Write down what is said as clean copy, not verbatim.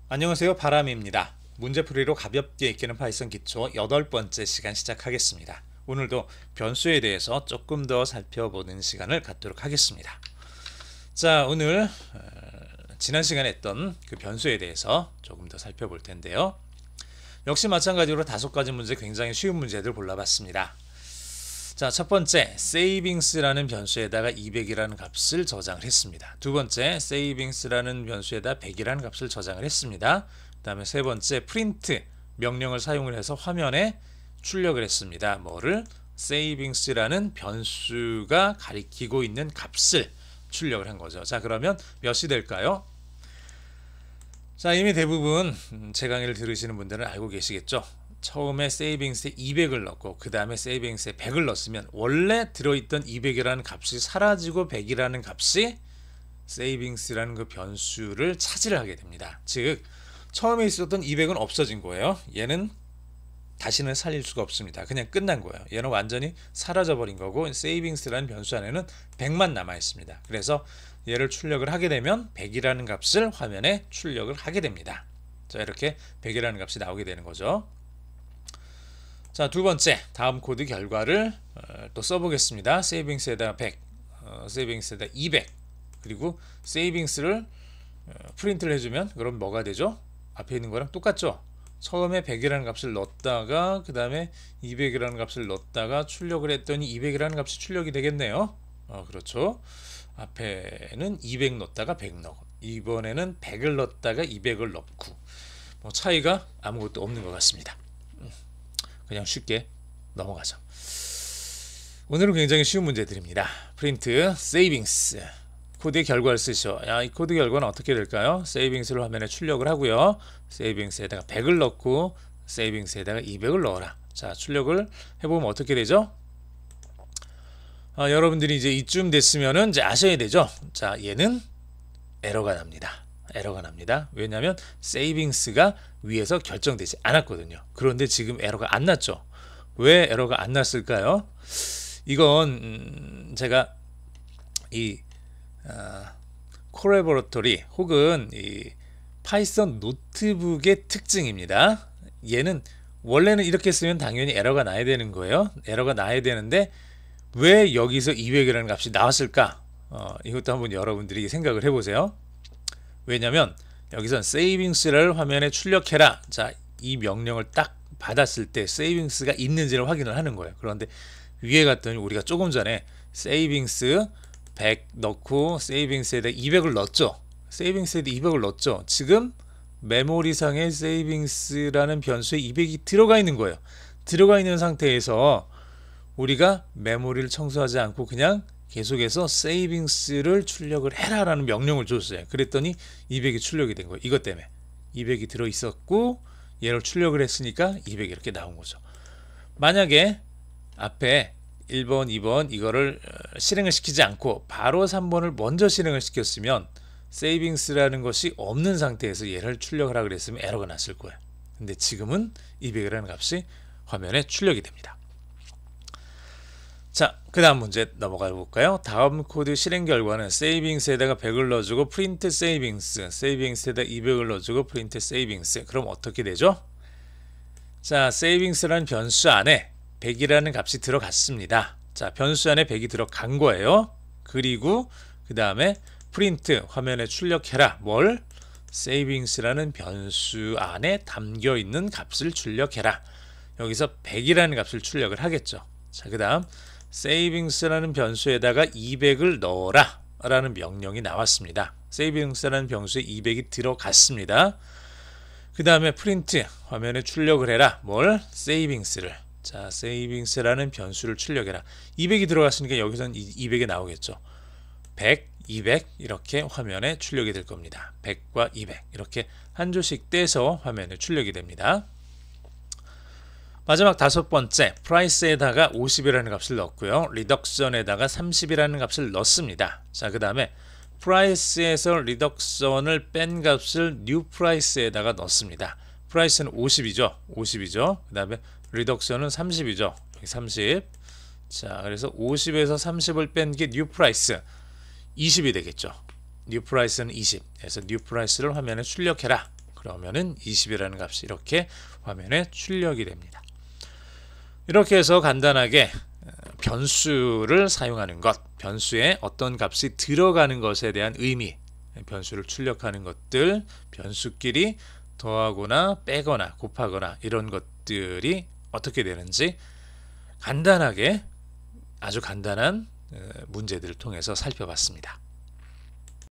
안녕하세요, 바람입니다. 문제풀이로 가볍게 익히는 파이썬 기초 8번째 시간 시작하겠습니다. 오늘도 변수에 대해서 조금 더 살펴보는 시간을 갖도록 하겠습니다. 자, 오늘 지난 시간에 했던 그 변수에 대해서 조금 더 살펴볼 텐데요. 역시 마찬가지로 5가지 문제, 굉장히 쉬운 문제들 골라봤습니다. 자, 첫 번째 savings라는 변수에다가 200이라는 값을 저장을 했습니다. 두 번째 savings라는 변수에다 100이라는 값을 저장을 했습니다. 그 다음에 세 번째 print 명령을 사용을 해서 화면에 출력을 했습니다. 뭐를? savings라는 변수가 가리키고 있는 값을 출력을 한 거죠. 자, 그러면 몇이 될까요? 자, 이미 대부분 제 강의를 들으시는 분들은 알고 계시겠죠? 처음에 savings에 200을 넣고 그 다음에 savings에 100을 넣었으면 원래 들어있던 200이라는 값이 사라지고 100이라는 값이 savings라는 그 변수를 차지를 하게 됩니다. 즉 처음에 있었던 200은 없어진 거예요. 얘는 다시는 살릴 수가 없습니다. 그냥 끝난 거예요. 얘는 완전히 사라져 버린 거고 savings라는 변수 안에는 100만 남아 있습니다. 그래서 얘를 출력을 하게 되면 100이라는 값을 화면에 출력을 하게 됩니다. 자, 이렇게 100이라는 값이 나오게 되는 거죠. 자, 두 번째 다음 코드 결과를 또 써보겠습니다. savings에다가 100, savings에다가 200, 그리고 savings를 프린트를 해주면 그럼 뭐가 되죠? 앞에 있는 거랑 똑같죠? 처음에 100이라는 값을 넣었다가 그 다음에 200이라는 값을 넣었다가 출력을 했더니 200이라는 값이 출력이 되겠네요. 그렇죠. 앞에는 200 넣었다가 100 넣고 이번에는 100을 넣었다가 200을 넣고 뭐 차이가 아무것도 없는 것 같습니다. 그냥 쉽게 넘어가죠. 오늘은 굉장히 쉬운 문제들입니다. 프린트 savings 코드의 결과를 쓰시오. 이 코드 결과는 어떻게 될까요? savings를 화면에 출력을 하고요. savings에다가 100을 넣고 savings에다가 200을 넣어라. 자, 출력을 해보면 어떻게 되죠? 여러분들이 이제 이쯤 됐으면은 이제 아셔야 되죠. 자, 얘는 에러가 납니다. 에러가 납니다. 왜냐하면 savings가 위에서 결정되지 않았거든요. 그런데 지금 에러가 안 났죠. 왜 에러가 안 났을까요? 이건 제가 이 콜라보레터리 혹은 이 파이썬 노트북의 특징입니다. 얘는 원래는 이렇게 쓰면 당연히 에러가 나야 되는 거예요. 에러가 나야 되는데 왜 여기서 200이라는 값이 나왔을까? 이것도 한번 여러분들이 생각을 해보세요. 왜냐면 여기선 savings를 화면에 출력해라. 자, 이 명령을 딱 받았을 때 savings가 있는지를 확인을 하는 거예요. 그런데 위에 갔더니 우리가 조금 전에 savings 100 넣고 savings에다 200을 넣었죠. savings에다 200을 넣었죠. 지금 메모리상에 savings라는 변수에 200이 들어가 있는 거예요. 들어가 있는 상태에서 우리가 메모리를 청소하지 않고 그냥 계속해서 savings를 출력을 해라 라는 명령을 줬어요. 그랬더니 200이 출력이 된 거예요. 이것 때문에 200이 들어있었고 얘를 출력을 했으니까 200이 이렇게 나온 거죠. 만약에 앞에 1번, 2번 이거를 실행을 시키지 않고 바로 3번을 먼저 실행을 시켰으면 savings라는 것이 없는 상태에서 얘를 출력하라 그랬으면 에러가 났을 거예요. 근데 지금은 200이라는 값이 화면에 출력이 됩니다. 자, 그 다음 문제 넘어가 볼까요? 다음 코드 실행 결과는 savings에다가 100을 넣어주고 print savings, savings에다 200을 넣어주고 print savings. 그럼 어떻게 되죠? 자, savings라는 변수 안에 100이라는 값이 들어갔습니다. 자, 변수 안에 100이 들어간 거예요. 그리고 그 다음에 print 화면에 출력해라. 뭘? savings라는 변수 안에 담겨 있는 값을 출력해라. 여기서 100이라는 값을 출력을 하겠죠. 자, 그 다음 savings라는 변수에다가 200을 넣어라 라는 명령이 나왔습니다. savings라는 변수에 200이 들어갔습니다. 그 다음에 print 화면에 출력을 해라. 뭘? savings를. 자, savings라는 변수를 출력해라. 200이 들어갔으니까 여기서는 200이 나오겠죠. 100, 200 이렇게 화면에 출력이 될 겁니다. 100과 200 이렇게 한 조씩 떼서 화면에 출력이 됩니다. 마지막 5번째 price에다가 50이라는 값을 넣었고요. reduction에다가 30이라는 값을 넣습니다. 자, 그 다음에 price에서 reduction을 뺀 값을 new price에다가 넣습니다. price는 50이죠. 50이죠. 그 다음에 reduction은 30이죠. 여기 30. 자, 그래서 50에서 30을 뺀 게 new price 20이 되겠죠. new price는 20. 그래서 new price를 화면에 출력해라. 그러면은 20이라는 값이 이렇게 화면에 출력이 됩니다. 이렇게 해서 간단하게 변수를 사용하는 것, 변수에 어떤 값이 들어가는 것에 대한 의미, 변수를 출력하는 것들, 변수끼리 더하거나 빼거나 곱하거나 이런 것들이 어떻게 되는지 간단하게 아주 간단한 문제들을 통해서 살펴봤습니다.